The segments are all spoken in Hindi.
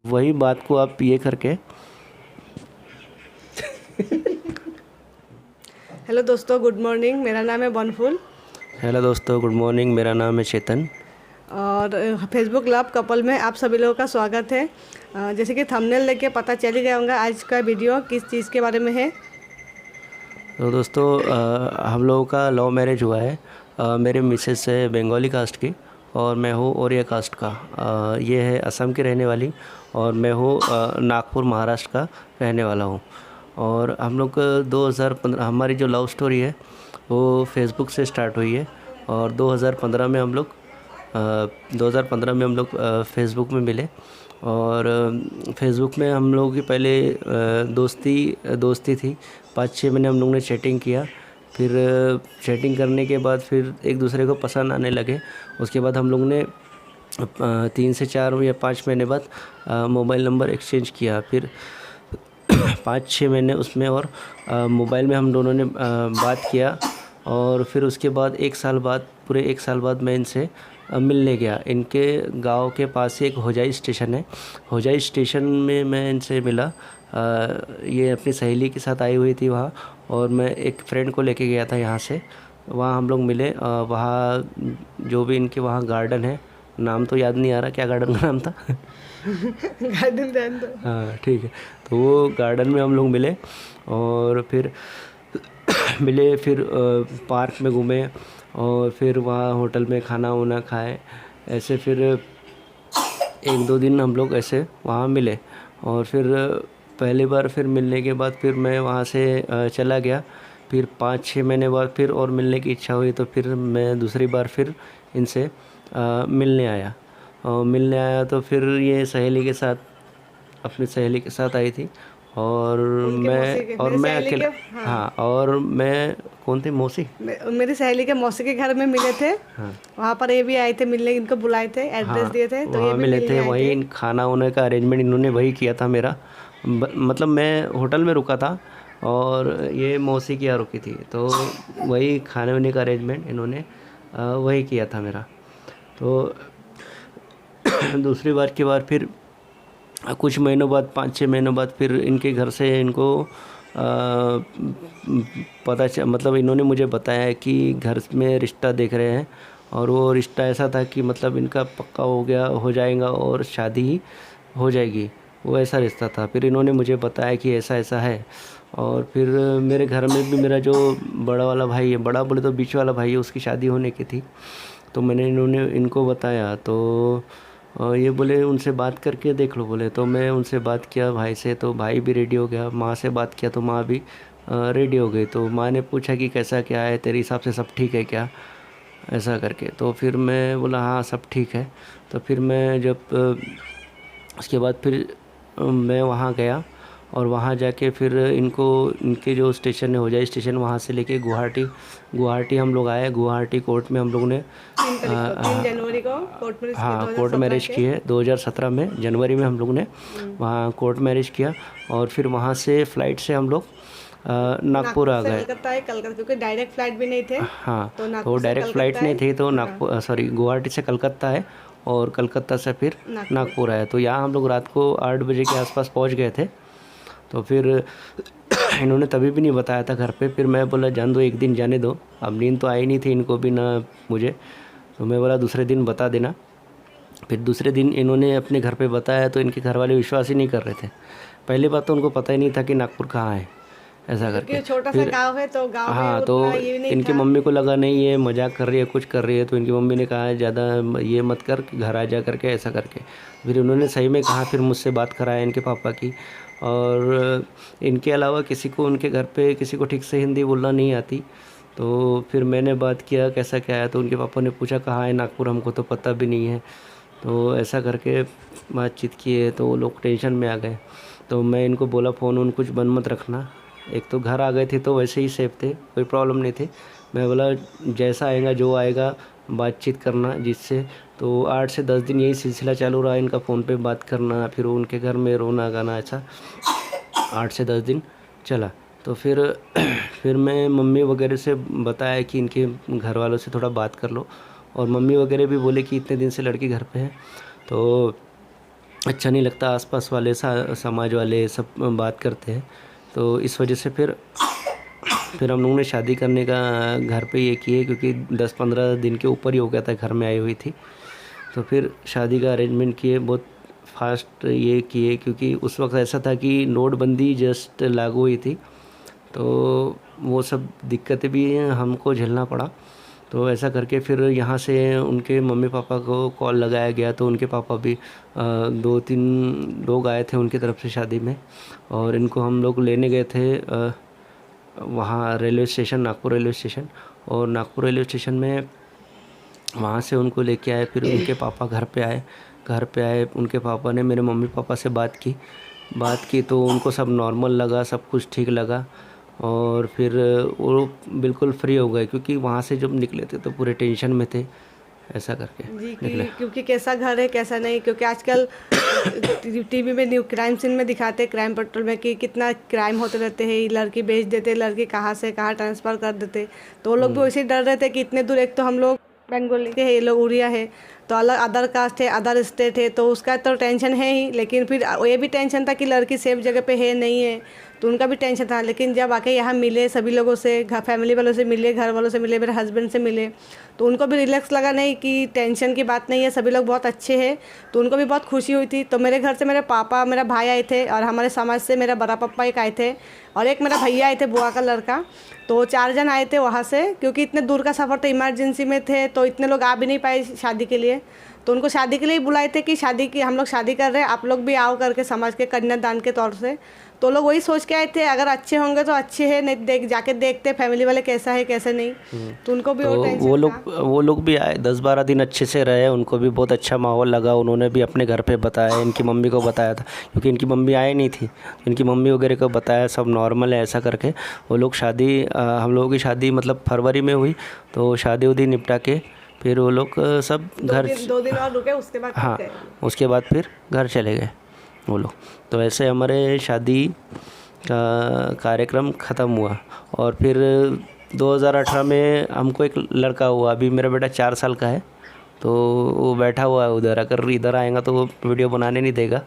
वही बात को आप ये करके। हेलो दोस्तों, गुड मॉर्निंग। मेरा नाम है बनफुल हेलो दोस्तों, गुड मॉर्निंग। मेरा नाम है चेतन। और फेसबुक लव कपल में आप सभी लोगों का स्वागत है। जैसे कि थंबनेल देख के पता चल ही गया होगा आज का वीडियो किस चीज़ के बारे में है। तो दोस्तों, हम लोगों का लव मैरिज हुआ है। मेरे मिसेस है बंगाली कास्ट की और मैं हूँ ओरिया कास्ट का। ये है असम की रहने वाली और मैं हूँ नागपुर महाराष्ट्र का रहने वाला हूँ। और हम लोग 2015 हमारी जो लव स्टोरी है वो फेसबुक से स्टार्ट हुई है। और 2015 में हम लोग 2015 में हम लोग फेसबुक में मिले। और फेसबुक में हम लोगों की पहले दोस्ती थी। 5-6 महीने हम लोग ने चैटिंग किया। फिर चैटिंग करने के बाद फिर एक दूसरे को पसंद आने लगे। उसके बाद हम लोग ने 3 से 4 या 5 महीने बाद मोबाइल नंबर एक्सचेंज किया। फिर 5-6 महीने उसमें और मोबाइल में हम दोनों ने बात किया। और फिर उसके बाद 1 साल बाद, पूरे 1 साल बाद मैं इनसे मिलने गया। इनके गांव के पास ही एक होजाई स्टेशन है। होजाई स्टेशन में मैं इनसे मिला। ये अपनी सहेली के साथ आई हुई थी वहाँ, और मैं एक फ्रेंड को लेके गया था यहाँ से। वहाँ हम लोग मिले। वहाँ जो भी इनके वहाँ गार्डन है, नाम तो याद नहीं आ रहा क्या गार्डन का नाम था। गार्डन रहने दो। हाँ ठीक है। तो वो गार्डन में हम लोग मिले और फिर फिर पार्क में घूमे और फिर वहाँ होटल में खाना वाना खाए। ऐसे फिर 1-2 दिन हम लोग ऐसे वहाँ मिले। और फिर पहली बार फिर मिलने के बाद फिर मैं वहाँ से चला गया। फिर 5-6 महीने बाद फिर और मिलने की इच्छा हुई, तो फिर मैं दूसरी बार फिर इनसे मिलने आया। और मिलने आया तो फिर ये सहेली के साथ, अपनी सहेली के साथ आई थी। और उनके मौसी के, मेरी मैं सहेली के। अकेला। हाँ, हाँ, और मैं कौन थी, मौसी। मेरी सहेली के मौसी के घर में मिले थे। हाँ वहाँ पर ये भी आए थे मिलने, इनको बुलाए थे, एड्रेस हाँ, दिए थे, तो ये वहाँ भी मिले मिलने थे। आए थे। वहीं खाना वाने का अरेंजमेंट इन्होंने वही किया था मेरा। मतलब मैं होटल में रुका था और ये मौसी की यहाँ रुकी थी, तो वही खाने वाने का अरेंजमेंट इन्होंने वही किया था मेरा। तो दूसरी बार के बाद फिर कुछ महीनों बाद, 5-6 महीनों बाद फिर इनके घर से इनको मतलब इन्होंने मुझे बताया कि घर में रिश्ता देख रहे हैं। और वो रिश्ता ऐसा था कि मतलब इनका पक्का हो जाएगा और शादी ही हो जाएगी। वो ऐसा रिश्ता था। फिर इन्होंने मुझे बताया कि ऐसा ऐसा है। और फिर मेरे घर में भी मेरा जो बड़ा वाला भाई है, बड़ा बोले तो बीच वाला भाई है, उसकी शादी होने की थी। तो मैंने इनको बताया तो ये बोले उनसे बात करके देख लो बोले। तो मैं उनसे बात किया भाई से, तो भाई भी रेडी हो गया। माँ से बात किया तो माँ भी रेडी हो गई। तो माँ ने पूछा कि कैसा क्या है, तेरे हिसाब से सब ठीक है क्या, ऐसा करके। तो फिर मैं बोला हाँ सब ठीक है। तो फिर मैं जब उसके बाद फिर मैं वहाँ गया। और वहाँ जाके फिर इनके जो स्टेशन है होजाई स्टेशन, वहाँ से लेके गुवाहाटी हम लोग आए। गुवाहाटी कोर्ट में हम लोग ने 3 जनवरी को कोर्ट मैरिज किए, हाँ कोर्ट 2017 मैरिज के। की है। 2017 में जनवरी में हम लोग ने वहाँ कोर्ट मैरिज किया। और फिर वहाँ से फ़्लाइट से हम लोग नागपुर नागपुर आ से गए। कलकत्ता है, कलकत्ता क्योंकि डायरेक्ट फ्लाइट भी नहीं थे। हाँ, तो तो नागपुर से डायरेक्ट फ़्लाइट कलकत्ता नहीं है। थी, तो हाँ, नागपुर गुवाहाटी से कलकत्ता है और कलकत्ता से फिर नागपुर। नागपुर आया। तो यहाँ हम लोग रात को 8 बजे के आसपास पहुँच गए थे। तो फिर इन्होंने तभी भी नहीं बताया था घर पे। फिर मैं बोला जान दो, एक दिन जाने दो। अब नींद तो आई नहीं थी इनको भी ना मुझे। तो मैं बोला दूसरे दिन बता देना। फिर दूसरे दिन इन्होंने अपने घर पे बताया तो इनके घर वाले विश्वास ही नहीं कर रहे थे। पहली बात तो उनको पता ही नहीं था कि नागपुर कहाँ है, ऐसा करके। क्योंकि छोटा सा फिर गांव है, तो गांव में हाँ, तो उतना ये नहीं इनकी था। मम्मी को लगा नहीं ये मजाक कर रही है, कुछ कर रही है। तो इनकी मम्मी ने कहा ज़्यादा ये मत कर, घर आ जा करके, ऐसा करके। फिर उन्होंने सही में कहा, फिर मुझसे बात कराया इनके पापा की। और इनके अलावा किसी को उनके घर पे किसी को ठीक से हिंदी बोलना नहीं आती। तो फिर मैंने बात किया कैसा क्या है। तो उनके पापा ने पूछा कहाँ है नागपुर, हमको तो पता भी नहीं है। तो ऐसा करके बातचीत किए तो वो लोग टेंशन में आ गए। तो मैं इनको बोला फ़ोन वोन कुछ बंद मत रखना। एक तो घर आ गए थे तो वैसे ही सेफ थे, कोई प्रॉब्लम नहीं थी। मैं बोला जैसा आएगा जो आएगा बातचीत करना जिससे। तो 8 से 10 दिन यही सिलसिला चालू रहा, इनका फ़ोन पे बात करना, फिर उनके घर में रोना गाना, ऐसा 8 से 10 दिन चला। तो फिर फिर मैं मम्मी वगैरह से बताया कि इनके घर वालों से थोड़ा बात कर लो। और मम्मी वगैरह भी बोले कि इतने दिन से लड़की घर पे है। तो अच्छा नहीं लगता, आसपास वाले समाज वाले सब बात करते हैं। तो इस वजह से फिर हम लोगों ने शादी करने का घर पे ये किए, क्योंकि 10-15 दिन के ऊपर ही हो गया था घर में आई हुई थी। तो फिर शादी का अरेंजमेंट किए, बहुत फास्ट ये किए, क्योंकि उस वक्त ऐसा था कि नोटबंदी जस्ट लागू हुई थी, तो वो सब दिक्कतें भी हमको झेलना पड़ा। तो ऐसा करके फिर यहाँ से उनके मम्मी पापा को कॉल लगाया गया, तो उनके पापा भी 2-3 लोग आए थे उनकी तरफ से शादी में, और इनको हम लोग लेने गए थे वहाँ railway station, Nagpur railway station. और नागपुर रेलवे स्टेशन में वहाँ से उनको लेके आए, फिर उनके पापा घर पे आए। उनके पापा ने मेरे मम्मी पापा से बात की तो उनको सब नॉर्मल लगा, सब कुछ ठीक लगा, और फिर वो बिल्कुल फ्री हो गए, क्योंकि वहाँ से जब निकले थे तो पूरे टेंशन में थे, ऐसा करके जी निकले। क्योंकि कैसा घर है कैसा नहीं, क्योंकि आजकल टीवी में न्यू क्राइम सीन में दिखाते हैं, क्राइम पेट्रोल में, कि कितना क्राइम होते रहते हैं, लड़की बेच देते, लड़की कहाँ से कहाँ ट्रांसफ़र कर देते। तो वो लोग भी वैसे ही डर रहे थे कि इतने दूर, एक तो हम लोग बंगाली के हैं, ये लोग उड़िया है, तो अलग अदर कास्ट है, अदर स्टेट है, तो उसका तो टेंशन है ही, लेकिन फिर ये भी टेंशन था कि लड़की सेफ जगह पे है नहीं है, तो उनका भी टेंशन था। लेकिन जब आके यहाँ मिले सभी लोगों से, फैमिली वालों से मिले, घर वालों से मिले, मेरे हस्बैंड से मिले, तो उनको भी रिलैक्स लगा, नहीं कि टेंशन की बात नहीं है, सभी लोग बहुत अच्छे हैं, तो उनको भी बहुत खुशी हुई थी। तो मेरे घर से मेरे पापा, मेरा भाई आए थे, और हमारे समाज से मेरा बड़ा पापा एक आए थे, और एक मेरा भैया आए थे, बुआ का लड़का। तो 4 जन आए थे वहाँ से, क्योंकि इतने दूर का सफ़र, तो इमरजेंसी में थे, तो इतने लोग आ भी नहीं पाए शादी के लिए। तो उनको शादी के लिए ही बुलाए थे कि हम लोग शादी कर रहे हैं, आप लोग भी आओ करके, समाज के कन्यादान के तौर से। तो लोग वही सोच के आए थे, अगर अच्छे होंगे तो अच्छे हैं, नहीं जाके देखते फैमिली वाले कैसा है कैसे नहीं। तो उनको भी तो वो लोग भी आए, 10-12 दिन अच्छे से रहे, उनको भी बहुत अच्छा माहौल लगा। उन्होंने भी अपने घर पे बताया, इनकी मम्मी को बताया था, क्योंकि इनकी मम्मी आई नहीं थी, इनकी मम्मी वगैरह को बताया, सब नॉर्मल है, ऐसा करके वो लोग हम लोगों की शादी मतलब फरवरी में हुई। तो शादी उदी निपटा के फिर वो लोग सब घर 2 दिन और रुके, उसके बाद हाँ, उसके बाद फिर घर चले गए वो लोग। तो ऐसे हमारे शादी का कार्यक्रम ख़त्म हुआ। और फिर 2018 में हमको एक लड़का हुआ, अभी मेरा बेटा 4 साल का है, तो वो बैठा हुआ है उधर, अगर इधर आएगा तो वो वीडियो बनाने नहीं देगा।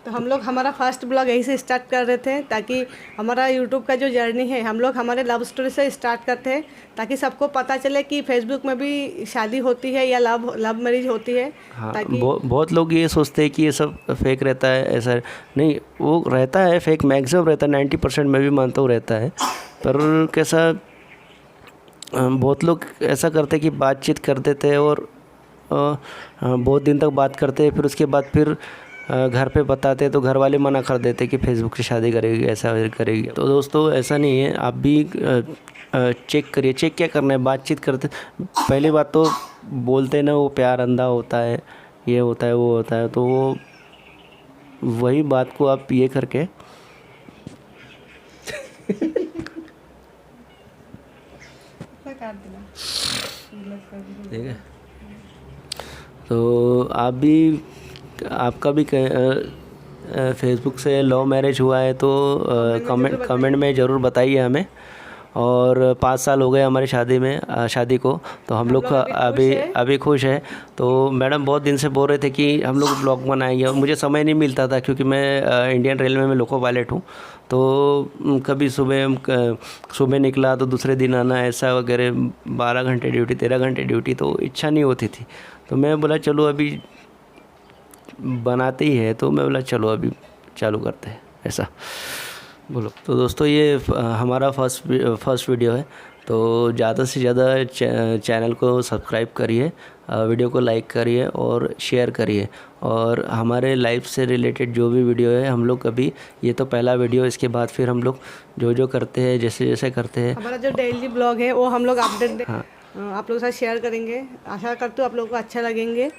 तो हम लोग हमारा फर्स्ट ब्लॉग यहीं से स्टार्ट कर रहे थे, ताकि हमारा यूट्यूब का जो जर्नी है, हम लोग हमारे लव स्टोरी से स्टार्ट करते हैं, ताकि सबको पता चले कि फेसबुक में भी शादी होती है या लव मैरिज होती है। हाँ, ताकि बहुत लोग ये सोचते हैं कि ये सब फेक रहता है, ऐसा नहीं, वो रहता है फेक, मैक्सिमम रहता है, 90% मैं भी मानता हूँ रहता है। पर कैसा बहुत लोग ऐसा करते हैं कि बातचीत कर देते हैं, और बहुत दिन तक बात करते हैं, फिर उसके बाद फिर घर पे बताते हैं, तो घर वाले मना कर देते कि फेसबुक से शादी करेगी, ऐसा करेगी। तो दोस्तों ऐसा नहीं है, आप भी चेक करिए। चेक क्या करना है, बातचीत करते, पहली बात तो बोलते ना वो प्यार अंधा होता है, ये होता है वो होता है, तो वो वही बात को आप ये करके ठीक है। तो आप भी, आपका भी फेसबुक से लव मैरिज हुआ है तो कमेंट में ज़रूर बताइए हमें। और 5 साल हो गए हमारी शादी को, तो हम लोग अभी खुश है। तो मैडम बहुत दिन से बोल रहे थे कि हम लोग ब्लॉग बनाएंगे, और मुझे समय नहीं मिलता था, क्योंकि मैं इंडियन रेलवे में लोको पायलट हूँ। तो कभी सुबह निकला तो दूसरे दिन आना, ऐसा वगैरह, 12 घंटे ड्यूटी, 13 घंटे ड्यूटी, तो इच्छा नहीं होती थी। तो मैं बोला चलो अभी बनाते ही है, तो मैं बोला चलो अभी चालू करते हैं, ऐसा बोलो। तो दोस्तों ये हमारा फर्स्ट वीडियो है, तो ज़्यादा से ज़्यादा चैनल को सब्सक्राइब करिए, वीडियो को लाइक करिए और शेयर करिए। और हमारे लाइफ से रिलेटेड जो भी वीडियो है, हम लोग अभी, ये तो पहला वीडियो, इसके बाद फिर हम लोग जो करते हैं, जैसे करते हैं, हमारा जो डेली ब्लॉग है वो हम लोग अपडेट आप लोगों के साथ शेयर करेंगे। आशा करते हो आप लोगों को अच्छा लगेंगे।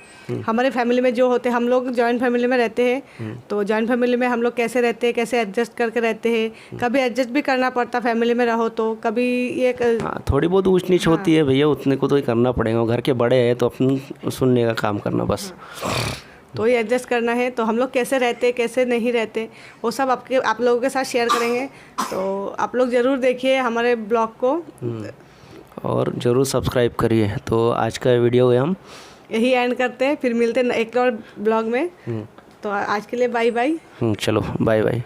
हमारे फैमिली में जो होते हैं, हम लोग जॉइंट फैमिली में रहते हैं, तो जॉइंट फैमिली में हम लोग कैसे रहते हैं, कैसे एडजस्ट करके रहते हैं, कभी एडजस्ट भी करना पड़ता फैमिली में रहो तो, कभी ये थोड़ी बहुत ऊंच नीच होती है भैया, उतने को तो ही करना पड़ेगा, घर के बड़े हैं तो अपन सुनने का काम करना बस। तो ये एडजस्ट करना है। तो हम लोग कैसे रहते कैसे नहीं रहते वो सब आप लोगों के साथ शेयर करेंगे, तो आप लोग ज़रूर देखिए हमारे ब्लॉग को और ज़रूर सब्सक्राइब करिए। तो आज का वीडियो हम यही एंड करते हैं, फिर मिलते हैं एक और ब्लॉग में। तो आज के लिए बाय बाय। चलो बाय बाय।